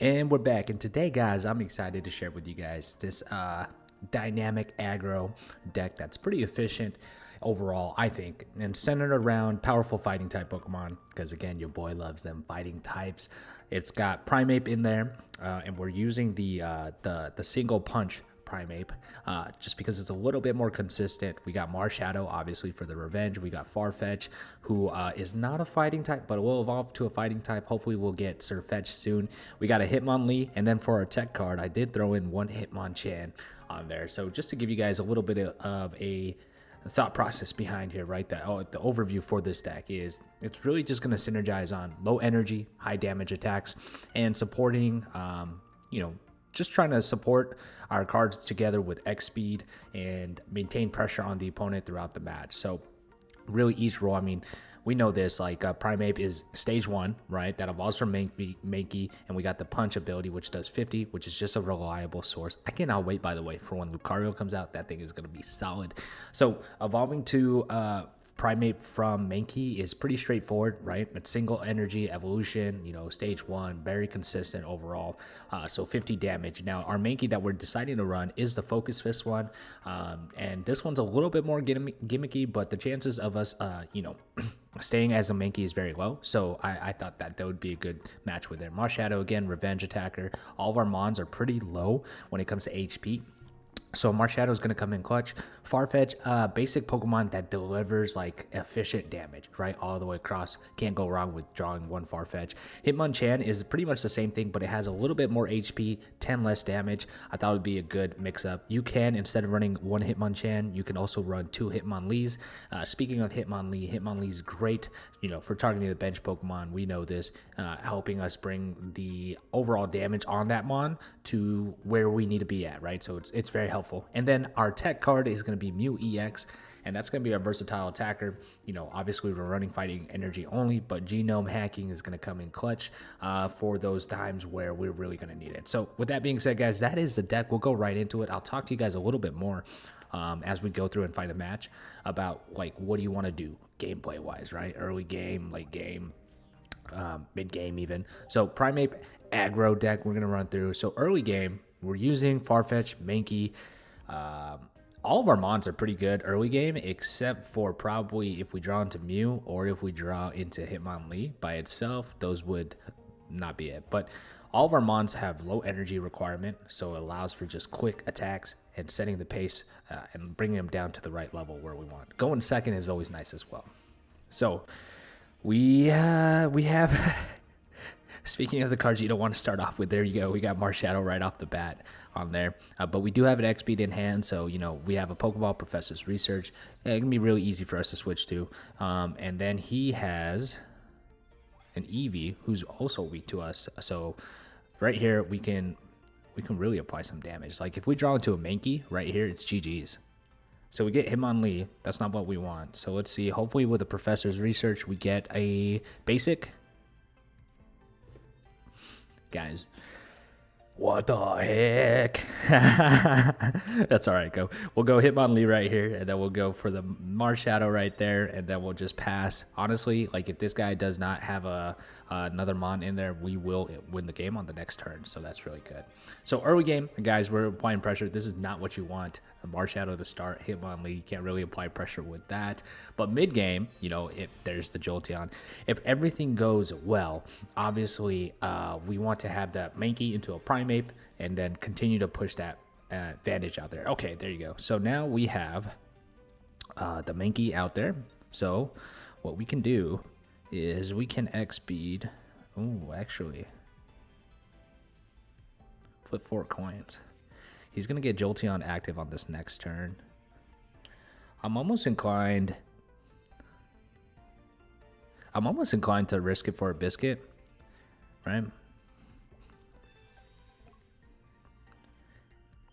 And we're back, and today, guys, I'm excited to share with you guys this dynamic aggro deck that's pretty efficient overall, I think, and centered around powerful fighting type Pokemon, because again, your boy loves them fighting types. It's got Primeape in there, and we're using the single punch Primeape, just because it's a little bit more consistent. We got Marshadow, obviously, for the revenge. We got Farfetch'd, who is not a fighting type, but will evolve to a fighting type. Hopefully, we'll get Farfetch'd soon. We got a Hitmonlee, and then for our tech card, I did throw in one Hitmonchan on there. So just to give you guys a little bit of a thought process behind here, right? The overview for this deck is it's really just going to synergize on low energy, high damage attacks, and supporting, just trying to support our cards together with X Speed and maintain pressure on the opponent throughout the match. So really each role, I mean, we know this, like Primeape is stage 1, right? That evolves from Mankey, and we got the punch ability, which does 50, which is just a reliable source. I cannot wait, by the way, for when Lucario comes out. That thing is going to be solid. So evolving to Primeape from Mankey is pretty straightforward, right? It's single energy evolution, stage 1, very consistent overall. So 50 damage. Now, our Mankey that we're deciding to run is the Focus Fist one. And this one's a little bit more gimmicky, but the chances of us, staying as a Mankey is very low. So I thought that would be a good match with it. Marshadow, again, revenge attacker. All of our Mons are pretty low when it comes to HP. So Marshadow is going to come in clutch. Farfetch'd, basic Pokemon that delivers like efficient damage, right? All the way across. Can't go wrong with drawing one Farfetch'd. Hitmonchan is pretty much the same thing, but it has a little bit more HP, 10 less damage. I thought it would be a good mix-up. You can, instead of running one Hitmonchan, you can also run two Hitmonlees. Speaking of Hitmonlee's great, for targeting the bench Pokemon. We know this, helping us bring the overall damage on that Mon to where we need to be at, right? So it's very helpful. And then our tech card is going to be Mew EX, and that's going to be our versatile attacker. Obviously we're running fighting energy only, but genome hacking is going to come in clutch for those times where we're really going to need it. So with that being said, guys, that is the deck. We'll go right into it. I'll talk to you guys a little bit more as we go through and fight a match about like what do you want to do gameplay wise, right? Early game, late game, mid game even. So Primeape aggro deck we're going to run through. So early game, we're using Farfetch'd, Mankey. All of our Mons are pretty good early game, except for probably if we draw into Mew or if we draw into Hitmonlee by itself. Those would not be it. But all of our Mons have low energy requirement, so it allows for just quick attacks and setting the pace and bringing them down to the right level where we want. Going second is always nice as well. So we have... Speaking of the cards you don't want to start off with, there you go. We got Marshadow right off the bat on there. But we do have an X Speed in hand, so, we have a Pokeball Professor's Research. It can be really easy for us to switch to. And then he has an Eevee, who's also weak to us. So right here, we can really apply some damage. Like if we draw into a Mankey, right here, it's GG's. So we get Hitmonlee. That's not what we want. So let's see. Hopefully with the Professor's Research, we get a basic. Guys, what the heck? That's all right. We'll go Hitmonlee right here, and then we'll go for the Marshadow right there, and then we'll just pass. Honestly, like if this guy does not have another Mon in there, we will win the game on the next turn. So that's really good. So early game, guys, we're applying pressure. This is not what you want. A Marshadow to start, Hitmonlee, you can't really apply pressure with that. But mid game, if there's the Jolteon, if everything goes well, obviously we want to have that Mankey into a Primeape and then continue to push that advantage out there. Okay, there you go. So now we have the Mankey out there. So what we can do is we can X Speed. Oh, actually, flip 4 coins. He's going to get Jolteon active on this next turn. I'm almost inclined to risk it for a biscuit, right?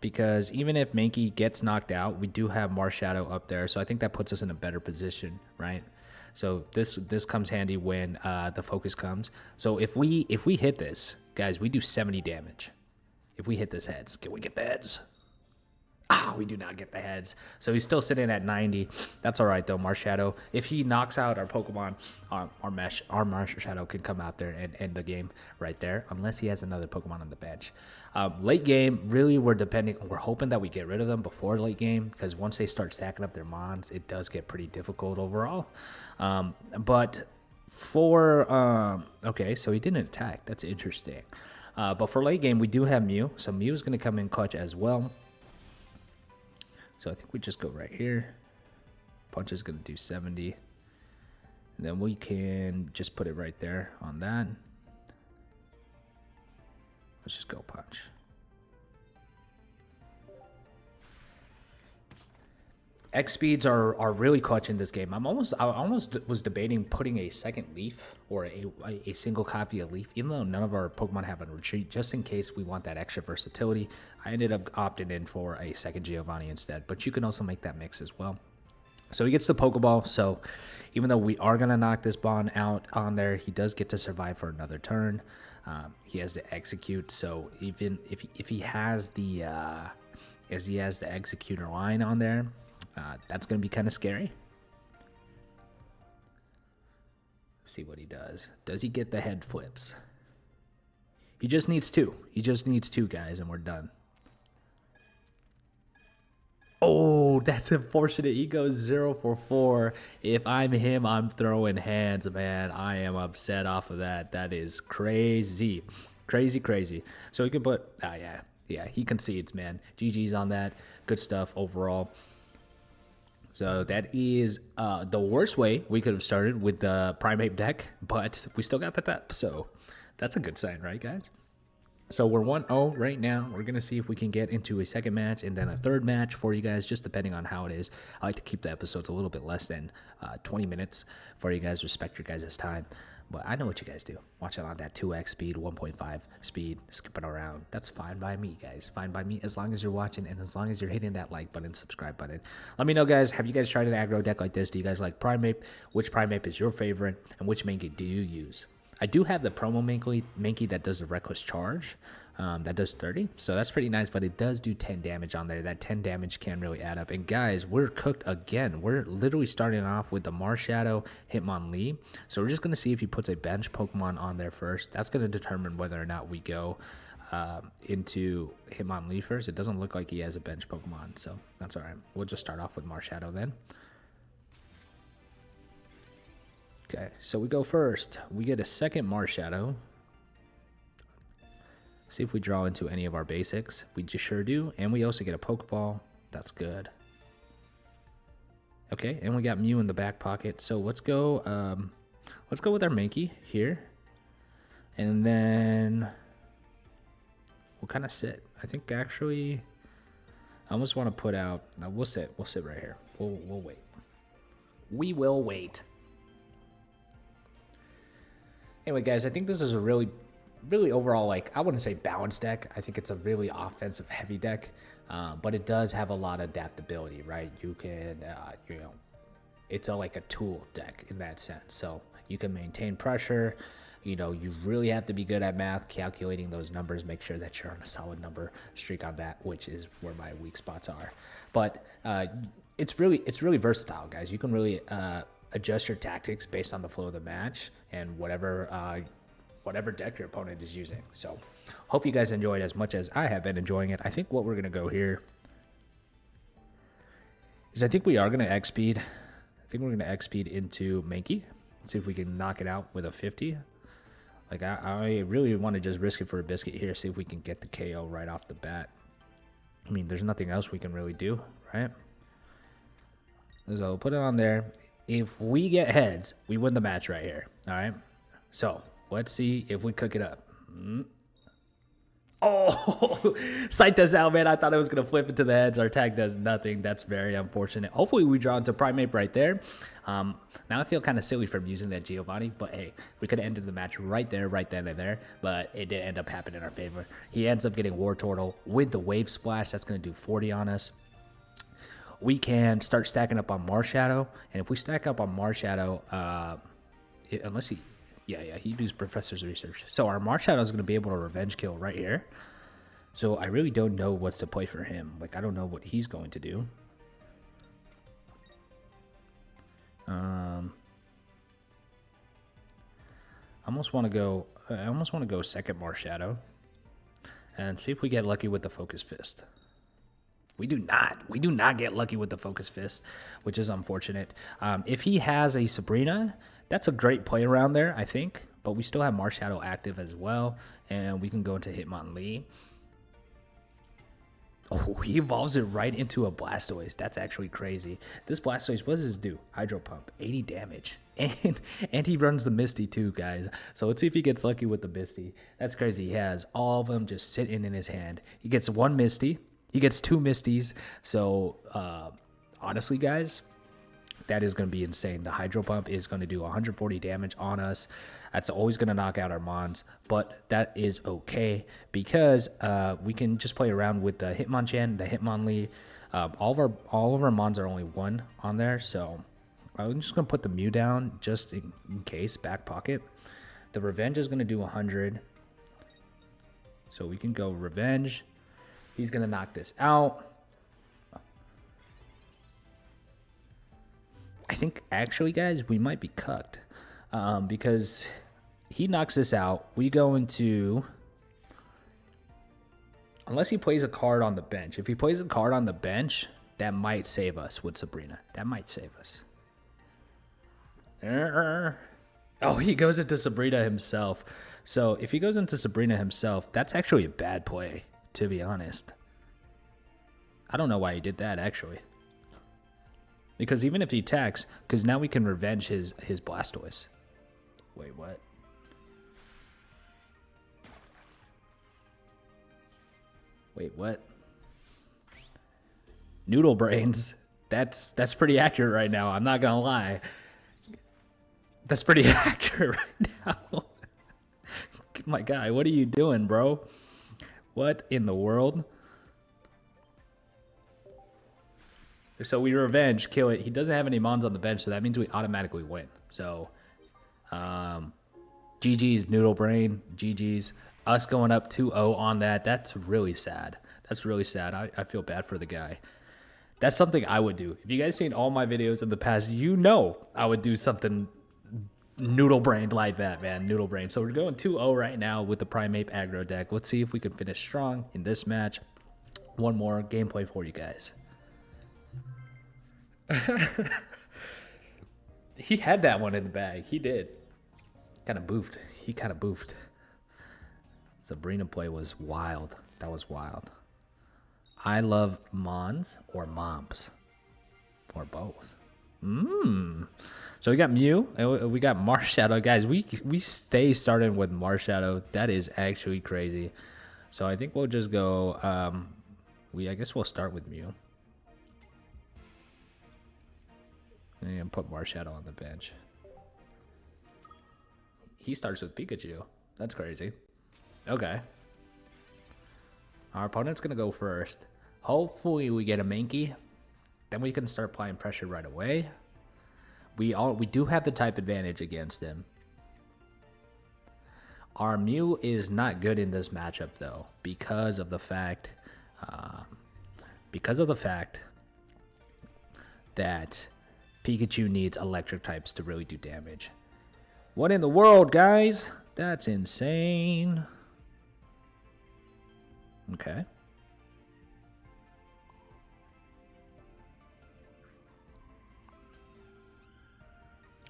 Because even if Mankey gets knocked out, we do have Marshadow up there, so I think that puts us in a better position, right? So this comes handy when the focus comes. So if we hit this, guys, we do 70 damage. If we hit this heads, can we get the heads? Ah, we do not get the heads. So he's still sitting at 90. That's all right, though, Marshadow. If he knocks out our Pokemon, our Marshadow can come out there and end the game right there, unless he has another Pokemon on the bench. Late game, really, we're hoping that we get rid of them before late game, because once they start stacking up their Mons, it does get pretty difficult overall. But for, okay, so he didn't attack. That's interesting. But for late game, we do have Mew. So Mew is going to come in clutch as well. So I think we just go right here. Punch is going to do 70. And then we can just put it right there on that. Let's just go punch. X speeds are really clutch in this game. I almost was debating putting a second leaf or a single copy of leaf, even though none of our Pokemon have a retreat, just in case we want that extra versatility. I ended up opting in for a second Giovanni instead, but you can also make that mix as well. So he gets the Pokeball. So even though we are gonna knock this Bond out on there, he does get to survive for another turn. He has to execute. So even if he has the executor line on there. That's going to be kind of scary. See what he does. Does he get the head flips? He just needs 2. He just needs 2, guys, and we're done. Oh, that's unfortunate. He goes 0 for 4. If I'm him, I'm throwing hands, man. I am upset off of that. That is crazy. Crazy. So he can put... Yeah, he concedes, man. GG's on that. Good stuff overall. So that is the worst way we could have started with the Primeape deck, but we still got the depth, so that's a good sign, right, guys? So we're 1-0 right now. We're going to see if we can get into a second match and then a third match for you guys, just depending on how it is. I like to keep the episodes a little bit less than 20 minutes for you guys. Respect your guys' time. But I know what you guys do. Watch it on that 2x speed, 1.5 speed, skipping around. That's fine by me, guys. Fine by me as long as you're watching and as long as you're hitting that like button, subscribe button. Let me know, guys. Have you guys tried an aggro deck like this? Do you guys like Primeape? Which Primeape is your favorite? And which Mankey do you use? I do have the promo Mankey that does the Reckless Charge. That does 30, so that's pretty nice, but it does do 10 damage on there. That 10 damage can really add up. And guys, we're cooked again. We're literally starting off with the Marshadow Hitmonlee. So we're just going to see if he puts a bench Pokemon on there first. That's going to determine whether or not we go into Hitmonlee first. It doesn't look like he has a bench Pokemon, so that's all right. We'll just start off with Marshadow then. Okay, so we go first. We get a second Marshadow. See if we draw into any of our basics. We just sure do. And we also get a Pokeball. That's good. Okay, and we got Mew in the back pocket. So let's go with our Mankey here. And then we'll kind of sit. I think actually I almost want to put out, no, we'll sit right here. We'll wait. We will wait. Anyway, guys, I think this is a really overall, like, I wouldn't say balanced deck. I think it's a really offensive heavy deck, but it does have a lot of adaptability, right? You can, it's like a tool deck in that sense. So you can maintain pressure. You really have to be good at math, calculating those numbers, make sure that you're on a solid number streak on that, which is where my weak spots are. But it's really versatile, guys. You can really adjust your tactics based on the flow of the match and whatever deck your opponent is using. So hope you guys enjoyed as much as I have been enjoying it. I think what we're going to go here is I think we are going to X speed. I think we're going to X speed into Mankey. See if we can knock it out with a 50. Like, I really want to just risk it for a biscuit here. See if we can get the KO right off the bat. I mean, there's nothing else we can really do, right? So put it on there. If we get heads, we win the match right here. All right. So let's see if we cook it up. Oh, psyched us out, man. I thought it was going to flip into the heads. Our tag does nothing. That's very unfortunate. Hopefully we draw into Primeape right there. Now I feel kind of silly from using that Giovanni, but hey, we could have ended the match right there, right then and there, but it did end up happening in our favor. He ends up getting War Turtle with the Wave Splash. That's going to do 40 on us. We can start stacking up on Marshadow, and if we stack up on Marshadow, unless he... Yeah, he does Professor's Research. So our Marshadow is going to be able to revenge kill right here. So I really don't know what's to play for him. Like, I don't know what he's going to do. I almost want to go second Marshadow and see if we get lucky with the Focus Fist. We do not get lucky with the Focus Fist, which is unfortunate. If he has a Sabrina, that's a great play around there, I think. But we still have Marshadow active as well, and we can go into Hitmonlee. Oh, he evolves it right into a Blastoise. That's actually crazy. This Blastoise, what does this do? Hydro Pump, 80 damage. And he runs the Misty too, guys. So let's see if he gets lucky with the Misty. That's crazy. He has all of them just sitting in his hand. He gets one Misty. He gets two Misties. So, honestly, guys, that is going to be insane. The Hydro Pump is going to do 140 damage on us. That's always going to knock out our Mons, but that is okay because we can just play around with the Hitmonchan, the Hitmonlee. All of our Mons are only one on there, so I'm just going to put the Mew down just in case, back pocket. The Revenge is going to do 100, so we can go Revenge. He's going to knock this out. I think, actually, guys, we might be cucked because he knocks this out. We go into... Unless he plays a card on the bench. If he plays a card on the bench, that might save us with Sabrina. That might save us. Oh, he goes into Sabrina himself. So if he goes into Sabrina himself, that's actually a bad play, to be honest. I don't know why he did that, actually. Because even if he attacks, because now we can revenge his Blastoise. Wait, what? Wait, what? Noodle Brains. That's pretty accurate right now. I'm not gonna lie. That's pretty accurate right now. My guy, what are you doing, bro? What in the world? So we revenge, kill it. He doesn't have any Mons on the bench, so that means we automatically win. So, GG's Noodle Brain, GG's. Us going up 2-0 on that, that's really sad. That's really sad. I feel bad for the guy. That's something I would do. If you guys seen all my videos in the past, you know I would do something Noodle Brain like that, man. Noodle Brain. So we're going 2-0 right now with the Primeape aggro deck. Let's see if we can finish strong in this match. One more gameplay for you guys. He had that one in the bag. He did. Kind of boofed. He kind of boofed. Sabrina play was wild. That was wild. I love Mons or Moms. Or both. So we got Mew. And we got Marshadow. Guys, we stay starting with Marshadow. That is actually crazy. So I think we'll just go... I guess we'll start with Mew. And put Marshadow on the bench. He starts with Pikachu. That's crazy. Okay. Our opponent's going to go first. Hopefully we get a Mankey. Then we can start applying pressure right away. We do have the type advantage against him. Our Mew is not good in this matchup though, because of the fact that Pikachu needs electric types to really do damage. What in the world, guys? That's insane. Okay.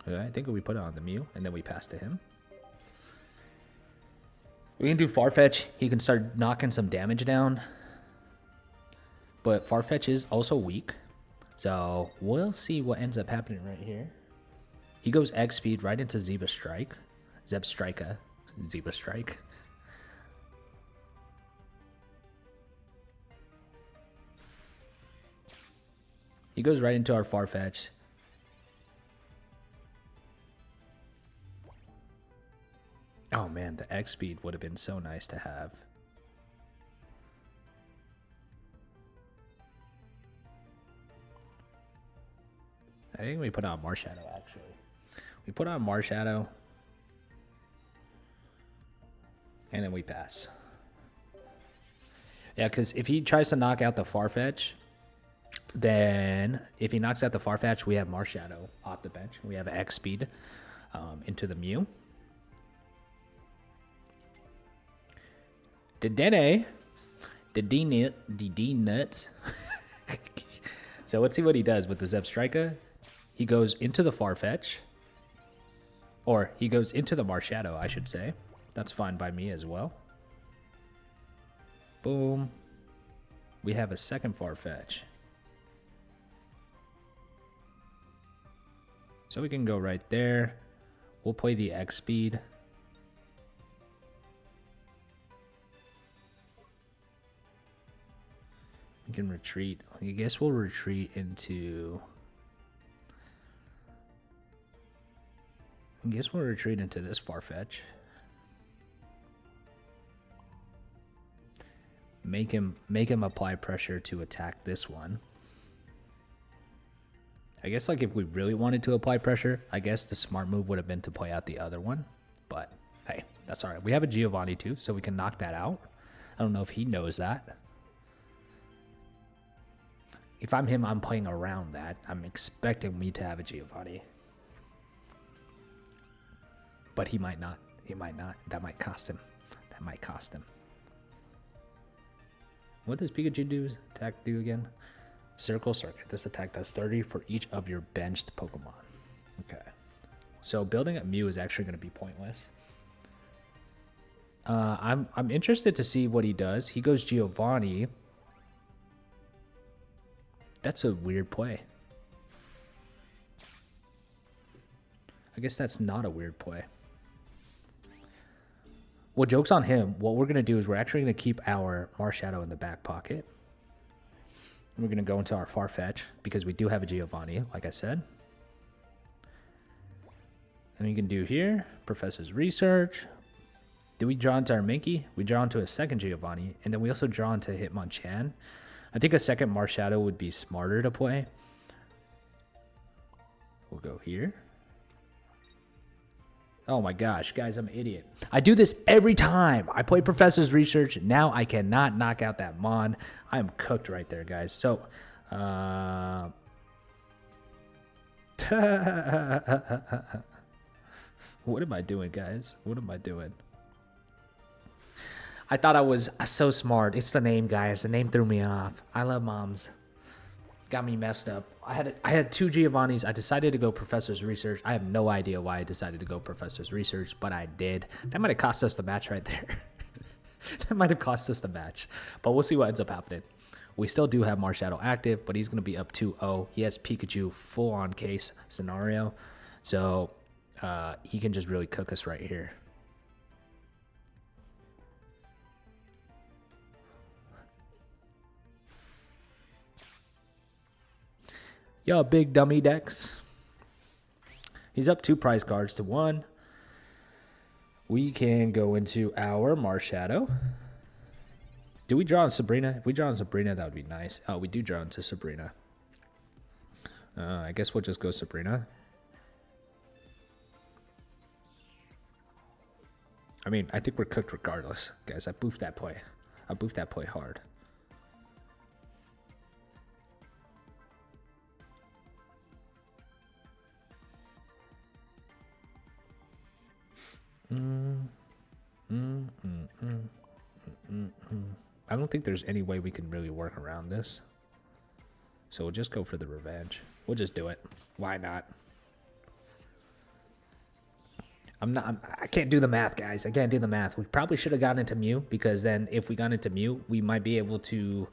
Okay, I think we put it on the Mew, and then we pass to him. We can do Farfetch. He can start knocking some damage down. But Farfetch is also weak. So we'll see what ends up happening right here. He goes X Speed right into Zebra Strike. Zebstrika. Zebra Strike. He goes right into our Farfetch. Oh man, the X Speed would have been so nice to have. I think we put on Marshadow, actually. We put on Marshadow. And then we pass. Yeah, because if he tries to knock out the Farfetch, then if he knocks out the Farfetch, we have Marshadow off the bench. We have X Speed into the Mew. The D nuts. So let's see what he does with the Zebstrika. He goes into the Farfetch. Or he goes into the Marshadow, I should say. That's fine by me as well. Boom. We have a second Farfetch. So we can go right there. We'll play the X Speed. We can retreat. I guess we'll retreat into... I guess we'll retreat into this Farfetch. Make him apply pressure to attack this one. I guess like if we really wanted to apply pressure, I guess the smart move would have been to play out the other one. But hey, that's all right. We have a Giovanni too, so we can knock that out. I don't know if he knows that. If I'm him, I'm playing around that. I'm expecting me to have a Giovanni. But he might not. He might not. That might cost him. That might cost him. What does Pikachu attack do again? Circle circuit. This attack does 30 for each of your benched Pokemon. Okay. So building up Mew is actually going to be pointless. I'm interested to see what he does. He goes Giovanni. That's a weird play. I guess that's not a weird play. Well, joke's on him. What we're going to do is we're actually going to keep our Marshadow in the back pocket. And we're going to go into our Farfetch because we do have a Giovanni, like I said. And we can do here, Professor's Research. Do we draw into our Minky? We draw into a second Giovanni. And then we also draw into Hitmonchan. I think a second Marshadow would be smarter to play. We'll go here. Oh my gosh, guys, I'm an idiot. I do this every time. I play Professor's Research. Now I cannot knock out that Mon. I am cooked right there, guys. So, what am I doing, guys? What am I doing? I thought I was so smart. It's the name, guys. The name threw me off. I love moms. Got me messed up. I had two Giovannis. I decided to go Professor's Research. I have no idea why I decided to go Professor's Research, but I did. That might have cost us the match right there. That might have cost us the match. But we'll see what ends up happening. We still do have Marshadow active, but he's going to be up 2-0. He has Pikachu full-on case scenario. So he can just really cook us right here. Yo, big dummy Dex. He's up 2 prize cards to 1. We can go into our Marshadow. Do we draw on Sabrina? If we draw on Sabrina, that would be nice. Oh, we do draw into Sabrina. I guess we'll just go Sabrina. I mean, I think we're cooked regardless. Guys, I boofed that play. I boofed that play hard. I don't think there's any way we can really work around this. So we'll just go for the revenge. We'll just do it. Why not? I can't do the math, guys. I can't do the math. We probably should have gotten into Mew, because then if we got into Mew, we might be able to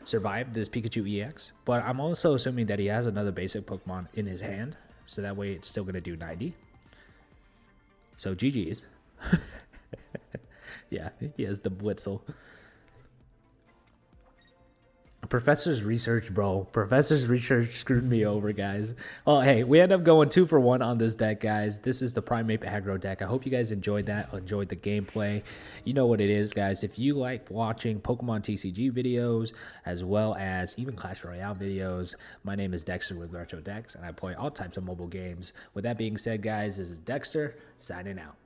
survive this Pikachu EX. But I'm also assuming that he has another basic Pokemon in his hand, so that way it's still going to do 90. So GG's. Yeah, he has the Blitzel. Professor's Research, bro. Professor's Research screwed me over, guys. Oh, hey, we end up going 2 for 1 on this deck, guys. This is the Primeape aggro deck. I hope you guys enjoyed that, enjoyed the gameplay. You know what it is, guys. If you like watching Pokemon TCG videos, as well as even Clash Royale videos, my name is Dexter with Retro Dex, and I play all types of mobile games. With that being said, guys, this is Dexter, signing out.